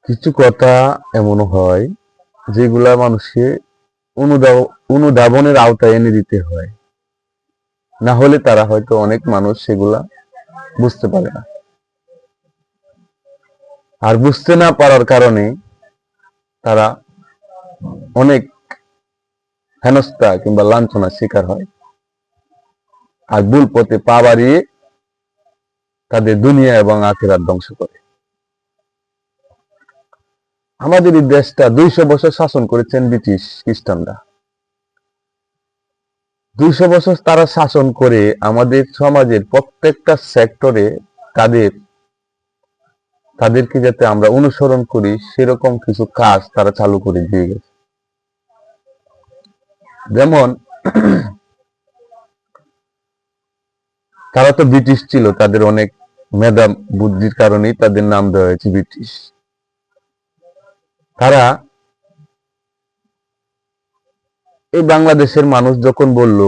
কিছু কথা এমনও হয় যেগুলা মানুষকে অনুধাবনের আওতায় এনে দিতে হয়, না হলে তারা হয়তো অনেক মানুষ সেগুলা বুঝতে পারে না। আর বুঝতে না পারার কারণে তারা অনেক হেনস্থা কিংবা লাঞ্ছনার শিকার হয়, আর ভুল পথে পা বাড়িয়ে তাদের দুনিয়া এবং আখিরাত ধ্বংস করে। আমাদের এই দেশটা 200 বছর শাসন করেছেন ব্রিটিশ খ্রিস্টানরা। 200 বছর তারা শাসন করে আমাদের সমাজের প্রত্যেকটা সেক্টরে তাদেরকে যাতে আমরা অনুসরণ করি সেরকম কিছু কাজ তারা চালু করে দিয়ে গেছে। যেমন তারা তো ব্রিটিশ ছিল, তাদের অনেক মেধা বুদ্ধির কারণেই তাদের নাম দেওয়া হয়েছে ব্রিটিশ। তারা এই বাংলাদেশের মানুষ যখন বলল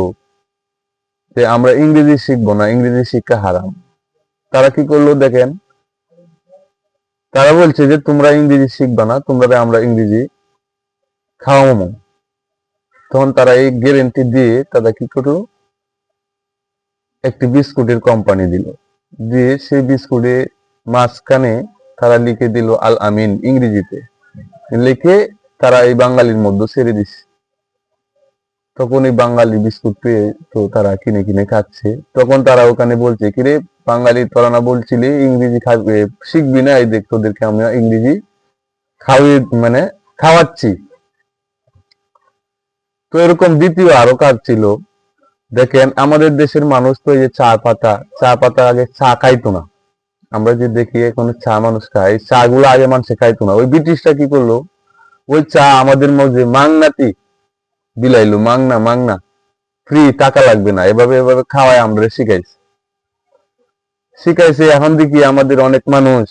যে আমরা ইংরেজি শিখবো না, ইংরেজি শিক্ষা হারাম, তারা কি করলো দেখেন, তারা বলছে যে তোমরা ইংরেজি শিখবা না, তোমরা আমরা ইংরেজি খাওয়াবো। তখন তারা এই গ্যারেন্টি দিয়ে তারা কি করলো, একটি বিস্কুটের কোম্পানি দিল, দিয়ে সেই বিস্কুটে মাঝখানে তারা লিখে দিল আল আমিন ইংরেজিতে লিখে, তারা এই বাঙালির মধ্যে ছেড়ে দিচ্ছে। তখন এই বাঙালি বিস্কুট পেয়ে তো তারা কিনে কিনে খাচ্ছে। তখন তারা ওখানে বলছে, কিরে বাঙালি তোরা না বলছিলি ইংরেজি খাবে শিখবি না, এই দেখ তোদেরকে আমরা ইংরেজি খাওয়িয়ে মানে খাওয়াচ্ছি। তো এরকম দ্বিতীয় আরো কাজ ছিল। দেখেন আমাদের দেশের মানুষ তো এই যে চা পাতা আগে চা খাইতো না। আমরা যে দেখি এখন চা মানুষ খায়, চা গুলো আগে মানুষ খাইতো না। ওই ব্রিটিশরা কি করলো, ওই চা আমাদের মধ্যে মাংনাতি বিলাইলো, মাংনা মাংনা ফ্রি, টাকা লাগবে না, এভাবে এভাবে খাওয়ায় আমরা শিখাইছে। এখন দেখি আমাদের অনেক মানুষ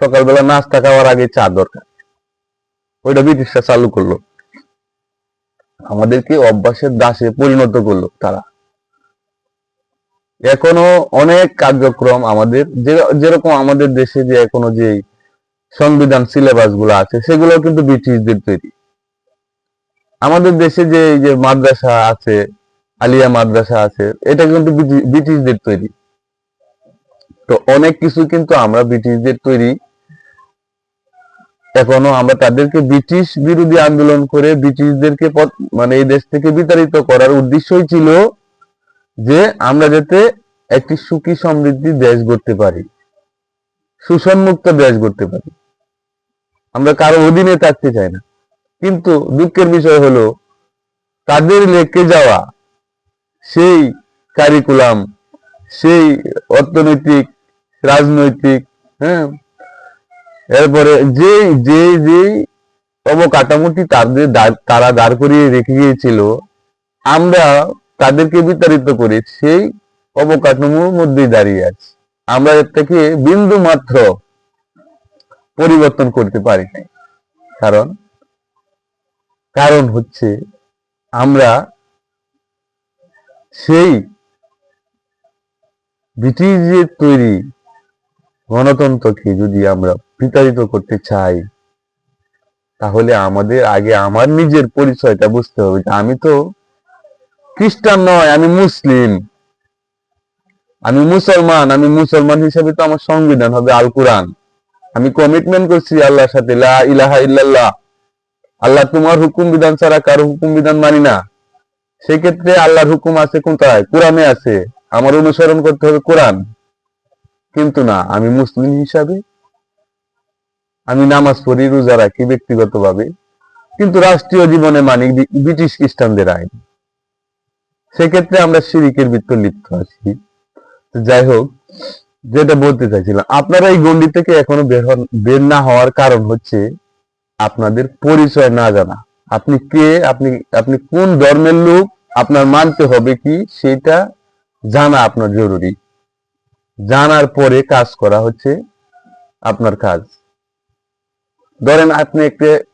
সকালবেলা নাস্তা খাওয়ার আগে চা দরকার, ওইটা ব্রিটিশরা চালু করলো, আমাদেরকে অভ্যাসের দাসে পরিণত করলো তারা। এখনো অনেক কার্যক্রম আমাদের যেরকম আমাদের দেশে যে এখনো যে সংবিধান সিলেবাস গুলো আছে সেগুলো কিন্তু ব্রিটিশদের তৈরি। আমাদের দেশে যে এই যে মাদ্রাসা আছে, আলিয়া মাদ্রাসা আছে, এটা কিন্তু ব্রিটিশদের তৈরি। তো অনেক কিছু কিন্তু আমরা ব্রিটিশদের তৈরি। এখনো আমরা তাদেরকে ব্রিটিশ বিরোধী আন্দোলন করে ব্রিটিশদেরকে মানে এই দেশ থেকে বিতাড়িত করার উদ্দেশ্যই ছিল যে আমরা যাতে একটি সুখী সমৃদ্ধি দেশ গড়তে পারি, শোষণমুক্ত দেশ গড়তে পারি। আমরা কারো অধীনে থাকতে চাই না। কিন্তু দুঃখের বিষয় হলো তাদের লেকে যাওয়া সেই কারিকুলাম, সেই অর্থনৈতিক, রাজনৈতিক, হ্যাঁ, এরপরে যেই অবকাঠামোটি তারা দাঁড় করিয়ে রেখে গিয়েছিল, আমরা তাদেরকে বিতাড়িত করে সেই অবকাঠামোর মধ্যেই দাঁড়িয়ে আছি। আমরা এর থেকে বিন্দু মাত্র পরিবর্তন করতে পারি নাই। কারণ হচ্ছে আমরা সেই ব্রিটিশদের তৈরি গণতন্ত্রকে যদি আমরা বিতাড়িত করতে চাই, তাহলে আমাদের আগে আমার নিজের পরিচয়টা বুঝতে হবে যে আমি তো খ্রিস্টান নয়, আমি মুসলিম, আমি মুসলমান। আমি মুসলমান হিসেবে তো আমার সংবিধান হবে আল কোরআন। আমি কমিটমেন্ট করছি আল্লাহর সাথে, লা ইলাহা ইল্লাল্লাহ, আল্লাহ তোমার হুকুম বিধান ছাড়া কারো হুকুম বিধান মানি না। সেই ক্ষেত্রে আল্লাহর হুকুম আছে কোথায়? কোরআনে আছে, আমার অনুসরণ করতে হবে কোরআন। কিন্তু না, আমি মুসলিম হিসাবে আমি নামাজ পড়ি, রোজা রাখি ব্যক্তিগতভাবে, কিন্তু রাষ্ট্রীয় জীবনে মানি ব্রিটিশ খ্রিস্টানদের আইন। সেক্ষেত্রে আমরা শিরিকের ভিতর লিপ্ত আছি। যাই হোক, যেটা বলতে চাইছিলাম, আপনারা এই গণ্ডি থেকে এখনো বের না হওয়ার কারণ হচ্ছে আপনাদের পরিচয় না জানা। আপনি কে, আপনি কোন ধর্মের লোক, আপনার মানতে হবে কি সেটা জানা আপনার জরুরি। জানার পরে কাজ করা হচ্ছে আপনার কাজ। ধরেন আপনি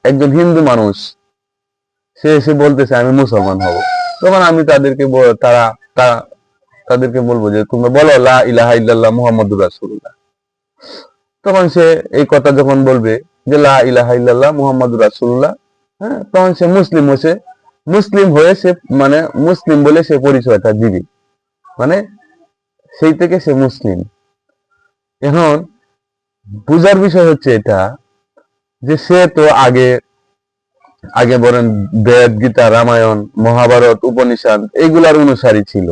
একজন হিন্দু মানুষ, সে এসে বলতেছে আমি মুসলমান হব, তখন আমি তাদেরকে বলবো যে তোমরা বলো লা ইলাহা ইল্লাল্লাহ মুহাম্মাদুর রাসূলুল্লাহ। তখন সে এই কথা যখন বলবে যে লা ইলাহা ইল্লাল্লাহ মুহাম্মাদুর রাসূলুল্লাহ, হ্যাঁ, তখন সে মুসলিম হয়ে সে মানে মুসলিম বলে সে পরিচয়টা দিবে, মানে সেই থেকে সে মুসলিম। এখন বুঝার বিষয় হচ্ছে এটা যে সে তো আগে আগে বলেন বেদ, গীতা, রামায়ণ, মহাভারত, উপনিষদ এগুলার অনুসারী ছিল।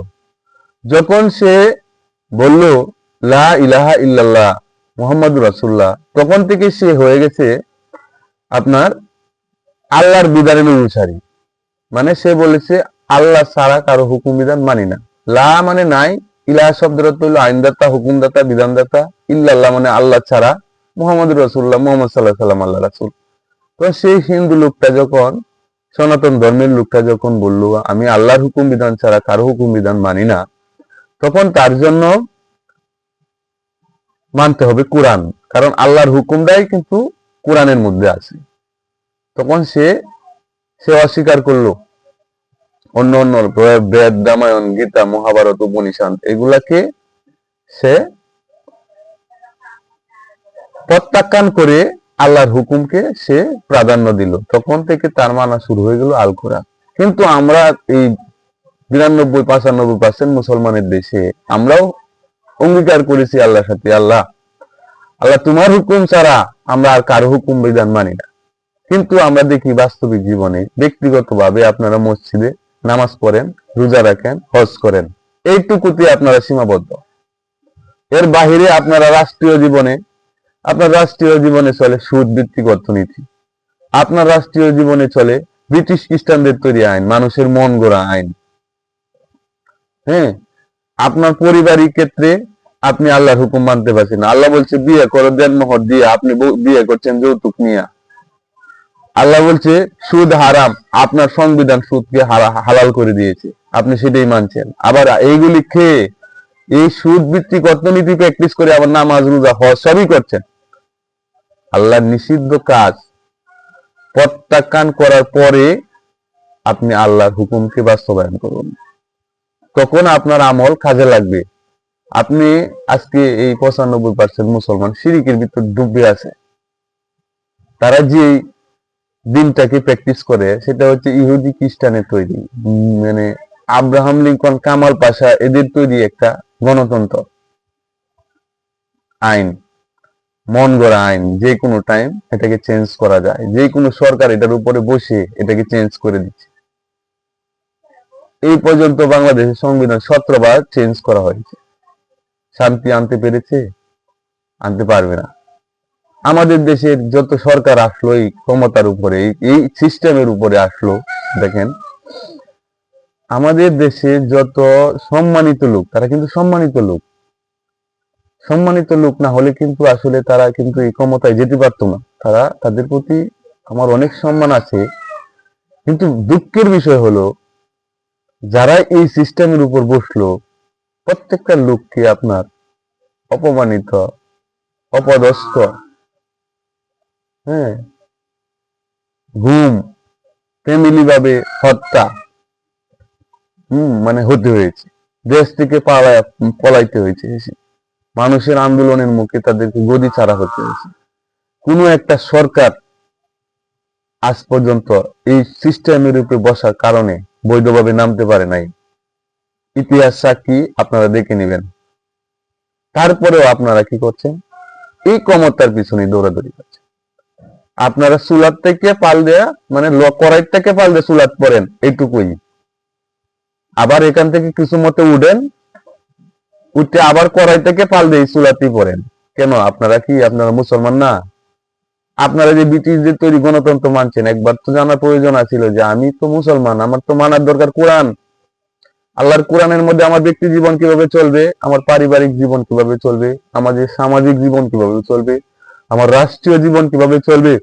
যখন সে বলল লা ইলাহা ইল্লাল্লাহ মুহাম্মাদুর রাসূলুল্লাহ, তখন থেকে সে হয়ে গেছে আপনার আল্লাহর বিধানের অনুসারী। মানে সে বলেছে আল্লাহ ছাড়া কারো হুকুম বিধান মানি না। লা মানে নাই, ইলাহা শব্দের অর্থ হলো আইনদাতা, হুকুমদাতা, বিধানদাতা, ইল্লাল্লাহ মানে আল্লাহ ছাড়া, মুহাম্মাদুর রাসূলুল্লাহ মুহাম্মদ সাল্লাল্লাহু আলাইহি ওয়াসাল্লাম আল্লাহ রাসূল। তো সেই হিন্দু লোকটা যখন, সনাতন ধর্মের লোকটা যখন বলল আমি আল্লাহর হুকুম বিধান ছাড়া কারো হুকুম বিধান মানি না, তখন তার জন্য মানতে হবে কোরআন, কারণ আল্লাহর হুকুমটাই কিন্তু কোরআনের মধ্যে আছে। তখন সে অস্বীকার করলো অন্য অন্য বেদ, রামায়ণ, গীতা, মহাভারত, উপনিষদ এগুলাকে সে প্রত্যাখ্যান করে আল্লাহর হুকুমকে সে প্রাধান্য দিল। তখন থেকে তার মানা শুরু হয়ে গেল আল কোরআন। কিন্তু আমরা এই 92-95% মুসলমানের দেশে আমরাও অঙ্গীকার করেছি আল্লাহর সাথে, আল্লাহ তোমার হুকুম ছাড়া আমরা আর কারো হুকুম বিধান মানি না। কিন্তু আমরা দেখি বাস্তবিক জীবনে ব্যক্তিগতভাবে আপনারা মসজিদে নামাজ পড়েন, রোজা রাখেন, হজ করেন, এইটুকুতে আপনারা সীমাবদ্ধ। এর বাহিরে আপনার রাষ্ট্রীয় জীবনে চলে সুদ ভিত্তিক অর্থনীতি, আপনার রাষ্ট্রীয় জীবনে চলে ব্রিটিশ খ্রিস্টানদের তৈরি আইন, মানুষের মন গড়া আইন। হ্যাঁ, আপনার পারিবারিক ক্ষেত্রে আপনি আল্লাহর হুকুম মানতে পারছেন না। আল্লাহ বলছে বিয়ে করো দেনমোহর দিয়ে, আপনি বিয়ে করছেন যৌতুক নিয়ে। আল্লাহ বলছে সুদ হারাম, আপনার সংবিধান সুদকে হালাল করে দিয়েছে, আপনি সেটাই মানছেন। আবার এইগুলি খেয়ে এই সুদ ভিত্তিক অর্থনীতি প্র্যাকটিস করে আবার নামাজ, রোজা, হজ সবই করছেন। আল্লাহর নিষিদ্ধ কাজ প্রত্যাখ্যান করার পরে আপনি আল্লাহর হুকুমকে বাস্তবায়ন করুন, তখন আপনার আমল কাজে লাগবে। আপনি আজকে এই 95% মুসলমান শিরকের ভিতর ডুবে আছে। তারা যে দিনটাকে প্র্যাকটিস করে সেটা হচ্ছে ইহুদি খ্রিস্টানের তৈরি, মানে আব্রাহাম লিঙ্কন, কামাল পাশা এদের তৈরি একটা গণতন্ত্র আইন, মন গড়া আইন। যে কোনো টাইম এটাকে চেঞ্জ করা যায়, যে কোনো সরকার এটার উপরে বসে এটাকে চেঞ্জ করে দিচ্ছে। এই পর্যন্ত বাংলাদেশের সংবিধান 17 বার চেঞ্জ করা হয়েছে। শান্তি আনতে পেরেছে? আনতে পারবে না। আমাদের দেশের যত সরকার আসলো এই ক্ষমতার উপরে, এই সিস্টেমের উপরে আসলো, দেখেন আমাদের দেশে যত সম্মানিত লোক, তারা কিন্তু সম্মানিত লোক না হলে কিন্তু আসলে তারা কিন্তু এই ক্ষমতায় যেতে পারতো না। তাদের প্রতি আমার অনেক সম্মান আছে, কিন্তু দুঃখের বিষয় হলো যারা এই সিস্টেমের উপর বসলো প্রত্যেকটা লোককে আপনার অপমানিত, অপদস্থ, হ্যাঁ, গুম, ফ্যামিলি ভাবে হত্যা মানে হতে হয়েছে, দেশ থেকে পলাইতে হয়েছে, মানুষের আন্দোলনের মুখে তাদেরকে গদি ছাড়া হতে হয়েছে। কোনো একটা সরকার আজ পর্যন্ত এই সিস্টেমের উপরে বসার কারণে বৈধভাবে নামতে পারে নাই। ইতিহাস সাক্ষী, আপনারা দেখে নেবেন। তারপরেও আপনারা কি করছেন? এই ক্ষমতার পিছনে দৌড়াদৌড়ি করছেন। আপনারা চুলার থেকে পাল দেয়া, মানে কড়াই থেকে পাল দিয়ে চুলাত পড়েন, এইটুকুই। আবার এখান থেকে কিছু মতে উঠে আবার কড়াই থেকে পাল দিয়ে চুলাতেই পড়েন। কেন? আপনারা মুসলমান না? আপনারা যে ব্রিটিশদের তৈরি গণতন্ত্র মানছেন, একবার তো জানার প্রয়োজন আছিল যে আমি তো মুসলমান, আমার তো মানার দরকার কোরআন। আল্লাহর কোরআনের মধ্যে আমার ব্যক্তি জীবন কিভাবে চলবে, আমার পারিবারিক জীবন কিভাবে চলবে, আমাদের সামাজিক জীবন কিভাবে চলবে, আমার রাষ্ট্রীয় জীবন কিভাবে চলবে,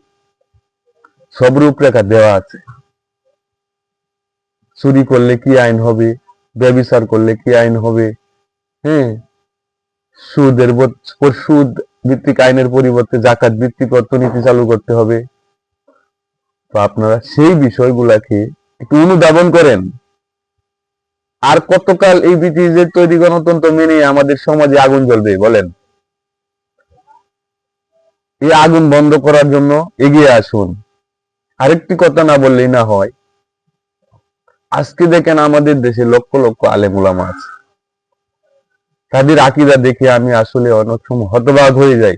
সব রূপরেখা দেওয়া আছে। চুরি করলে কি আইন হবে, ব্যভিচার করলে কি আইন হবে, হ্যাঁ, সুদ ভিত্তিক আইনের পরিবর্তে জাকাত ভিত্তিক অর্থনীতি চালু করতে হবে। তো আপনারা সেই বিষয়গুলাকে একটু অনুধাবন করেন। আর কতকাল এই ব্রিটিশদের তৈরি গণতন্ত্র মেনে আমাদের সমাজে আগুন জ্বলবে বলেন? এই আগুন বন্ধ করার জন্য এগিয়ে আসুন। আরেকটি কথা না বললেই না হয়, আজকে দেখেন আমাদের দেশে লক্ষ লক্ষ আলেম ওলামা আছে, তাদের আকীদা দেখে আমি আসলে অনেক সময় হতবাক হয়ে যাই।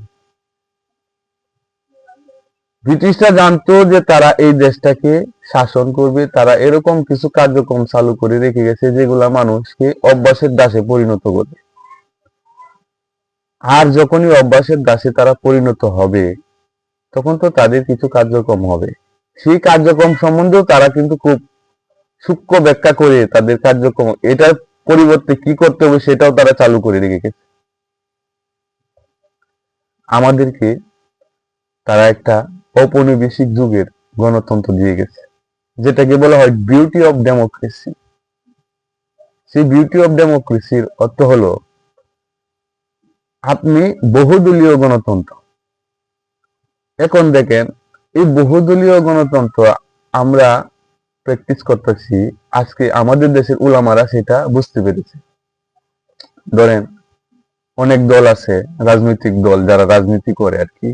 ব্রিটিশরা জানতো যে তারা এই দেশটাকে শাসন করবে, তারা এরকম কিছু কার্যক্রম চালু করে রেখে গেছে যেগুলা মানুষকে অভ্যাসের দাসে পরিণত করবে। আর যখনই অভ্যাসের দাসে তারা পরিণত হবে, তখন তো তাদের কিছু কার্যক্রম হবে। সেই কার্যক্রম সম্বন্ধেও তারা কিন্তু খুব সূক্ষ্ম ব্যাখ্যা করে তাদের কার্যক্রম, এটার পরিবর্তে কি করতে হবে সেটাও তারা চালু করে রেখে গেছে। আমাদেরকে তারা একটা ঔপনিবেশিক যুগের গণতন্ত্র দিয়ে গেছে, যেটাকে বলা হয় বিউটি অফ ডেমোক্রেসি। সেই বিউটি অফ ডেমোক্রেসির অর্থ হলো আপনি বহুদলীয় গণতন্ত্র। এখন দেখেন, এই বহুদলীয় গণতন্ত্র আমরা প্র্যাকটিস করতেছি, আজকে আমাদের দেশের উলামারা সেটা বুঝতে পেরেছে। ধরেন অনেক দল আছে, রাজনৈতিক দল যারা রাজনীতি করে আর কি,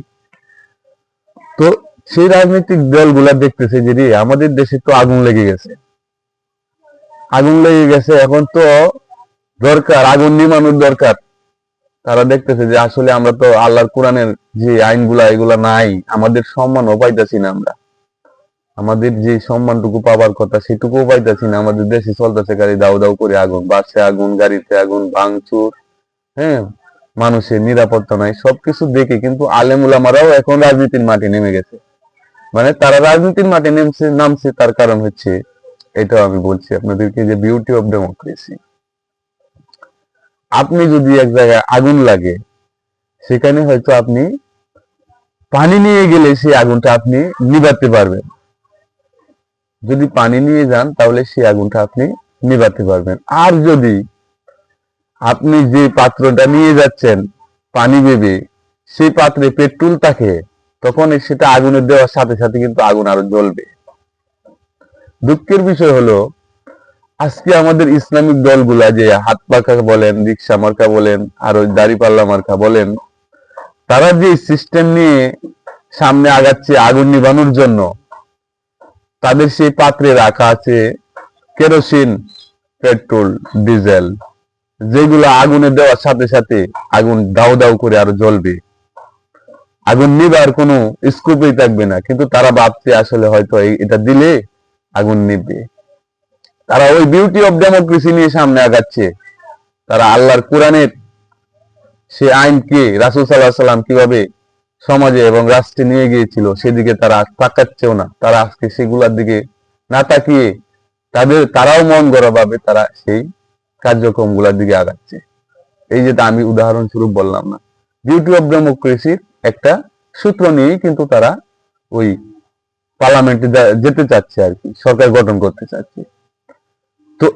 তো সেই রাজনৈতিক দলগুলা দেখতেছে যে রে আমাদের দেশে তো আগুন লেগে গেছে, আগুন লেগে গেছে, এখন তো দরকার আগুন নিভানোর দরকার। তারা দেখতেছে যে আসলে আমরা তো আল্লাহর কোরআনের যে আইনগুলা এগুলা নাই, আমাদের সম্মানও পাইতেছি না, আমরা আমাদের যে সম্মানটুকু পাবার কথা সেটুকুও পাইতেছি না। আমাদের দেশে চলতেছে গাড়ি দাউ দাউ করে আগুন, বাসে আগুন, গাড়িতে আগুন, ভাঙচুর, হ্যাঁ, মানুষের নিরাপত্তা নাই, সবকিছু দেখে কিন্তু আলেম উলামারাও এখন রাজনীতির মাঠে নেমে গেছে। মানে তারা রাজনীতির মাঠে নামছে তার কারণ হচ্ছে, এটা আমি বলছি আপনাদেরকে, যে বিউটি অফ ডেমোক্রেসি। আপনি যদি এক জায়গায় আগুন লাগে, সেখানে হয়তো আপনি পানি নিয়ে গেলে সেই আগুনটা আপনি নিভাতে পারবেন। যদি পানি নিয়ে যান তাহলে সেই আগুনটা আপনি নিভাতে পারবেন। আর যদি আপনি যে পাত্রটা নিয়ে যাচ্ছেন পানি ভেবে, সেই পাত্রে পেট্রোল থাকে, তখন সেটা আগুনে দেওয়ার সাথে সাথে কিন্তু আগুন আরো জ্বলবে। দুঃখের বিষয় হলো আজকে আমাদের ইসলামিক দলগুলা, যে হাত পাখা বলেন, রিক্সা মার্কা বলেন, আর ওই দাড়িপাল্লা মার্কা বলেন, তারা যে সিস্টেম নিয়ে সামনে আগাচ্ছে আগুন নিভানোর জন্য, তাদের সেই পাত্রে রাখা আছে কেরোসিন, পেট্রোল, ডিজেল, যেগুলো আগুনে দেওয়ার সাথে সাথে আগুন দাউ দাউ করে আরো জ্বলবে, আগুন নিবার কোনো স্কোপই থাকবে না। কিন্তু তারা ভাবছে আসলে হয়তো এটা দিলে আগুন নিবে। তারা ওই বিউটি অফ ডেমোক্রেসি নিয়ে সামনে আগাচ্ছে। তারা আল্লাহর কোরআনের সে আইনকে রাসূল সাল্লাল্লাহু আলাইহি সাল্লাম কিভাবে সমাজে এবং রাষ্ট্রে নিয়ে গিয়েছিল সেদিকে তারা তাকাচ্ছেও না। তারা আজকে সেগুলোর দিকে না তাকিয়ে তারাও মন গড়া ভাবে তারা সেই কার্যক্রমগুলোর দিকে আগাচ্ছে। এই যে আমি উদাহরণস্বরূপ বললাম না, বিউটি অফ ডেমোক্রেসির একটা সূত্র নিয়েই কিন্তু তারা ওই পার্লামেন্টে যেতে চাচ্ছে আর কি, সরকার গঠন করতে চাচ্ছে। তো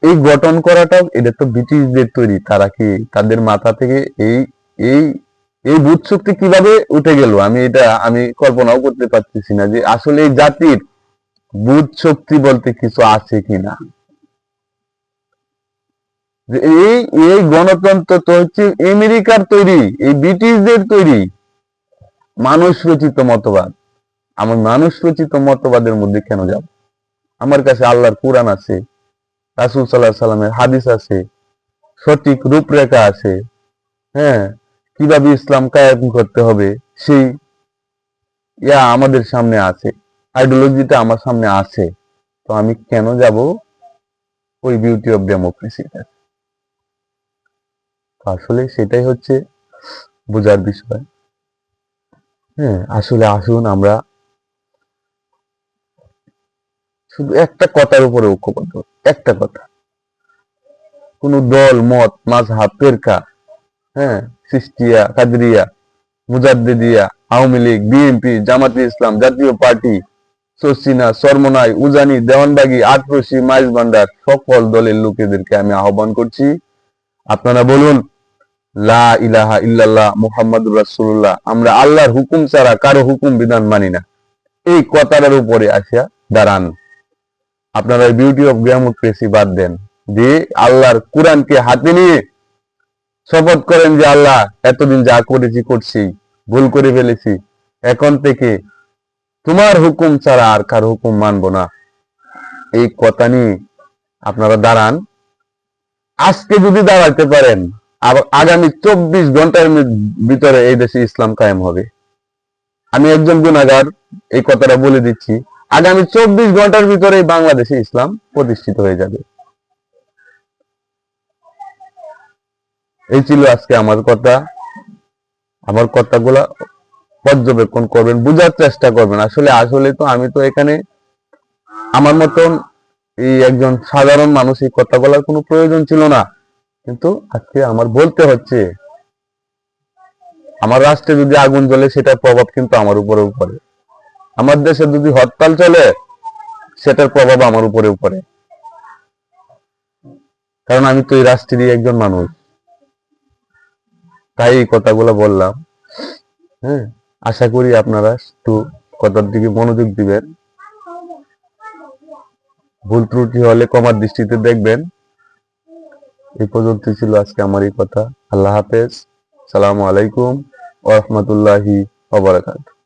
এই গঠন করাটাও এটা তো ব্রিটিশদের তৈরি। তারা কি তাদের মাথা থেকে এই এই এই বুধ শক্তি কিভাবে উঠে গেল, আমি কল্পনাও করতে পারতেছি না যে আসলে এই জাতির বুধ শক্তি বলতে কিছু আছে কিনা। যে এই এই গণতন্ত্র তো হচ্ছে আমেরিকার তৈরি, এই ব্রিটিশদের তৈরি মানুষ রচিত মতবাদ। আমার মানুষ রচিত মতবাদের মধ্যে কেন যাব? আমার কাছে আল্লাহর কোরআন আছে, রাসূল সাল্লাল্লাহু আলাইহি সাল্লামের হাদিস আছে, সঠিক রূপরেখা আছে, হ্যাঁ, কিভাবে ইসলাম কায়েম করতে হবে সেই আমাদের সামনে আছে, আইডিওলজিটা আমার সামনে আছে। তো আমি কেন যাব ওই বিউটি অফ ডেমোক্রেসিটা? আসলে সেটাই হচ্ছে বোঝার বিষয়। হ্যাঁ, আসলে আসুন আমরা শুধু একটা কথার উপরে ঐক্যবদ্ধ, একটা কথা। কোন দল, মত, মাযহাব, ফিরকা, হ্যাঁ, সিস্তিয়া, কাদরিয়া, মুজাদ্দিদিয়া, আওয়ামী লীগ, বিএনপি, জামাতে ইসলাম, জাতীয় পার্টি, সরসিনা, চরমনাই, উজানি, দেওয়ানবাগি, আটরশি, মাইজ ভান্ডার, সকল দলের লোকেদেরকে আমি আহ্বান করছি, আপনারা বলুন লা ইলাহা ইল্লাল্লাহ মুহাম্মাদুর রাসূলুল্লাহ। আমরা আল্লাহর হুকুম ছাড়া কারো হুকুম বিধান মানি না। এই কথাটার উপরে আসিয়া দাঁড়ান। আপনারা বিউটি অফ ডেমোক্রেসি বাদ দেন, দিয়ে আল্লাহর কোরআনকে হাতে নিয়ে শপথ করেন যে আল্লাহ এতদিন যা করেছি করছি, ভুল করে ফেলেছি, এখন থেকে তোমার হুকুম ছাড়া আর কার হুকুম মানবো না, এই কথা নিয়ে আপনারা দাঁড়ান। আজকে যদি দাঁড়াতে পারেন, আগামী 24 ঘন্টার ভিতরে এই দেশে ইসলাম কায়েম হবে। আমি একজন গুনাহগার, এই কথাটা বলে দিচ্ছি, আগামী 24 ঘন্টার ভিতরে বাংলাদেশে ইসলাম প্রতিষ্ঠিত হয়ে যাবে। এই ছিল আজকে আমার কথা। আমার কথাগুলা পর্যবেক্ষণ করবেন, বুঝার চেষ্টা করবেন। আসলে তো আমি তো এখানে আমার মতন এই একজন সাধারণ মানুষ, এই কথা বলার কোনো প্রয়োজন ছিল না, কিন্তু আজকে আমার বলতে হচ্ছে। আমার রাষ্ট্রে যদি আগুন জ্বলে, সেটার প্রভাব কিন্তু আমার উপরেও পড়ে। আমার দেশে যদি হরতাল চলে, সেটার প্রভাব আমার উপরেও পড়ে, কারণ আমি তো এই রাষ্ট্রেরই একজন মানুষ। তাই এই কথাগুলো বললাম। হ্যাঁ, আশা করি আপনারা একটু কথার দিকে মনোযোগ দিবেন। ভুল ত্রুটি হলে ক্ষমার দৃষ্টিতে দেখবেন। এই পর্যন্ত ছিল আজকে আমার এই কথা। আল্লাহ হাফেজ। সালামু আলাইকুম ওয়া রাহমাতুল্লাহি ওয়া বারাকাতুহু।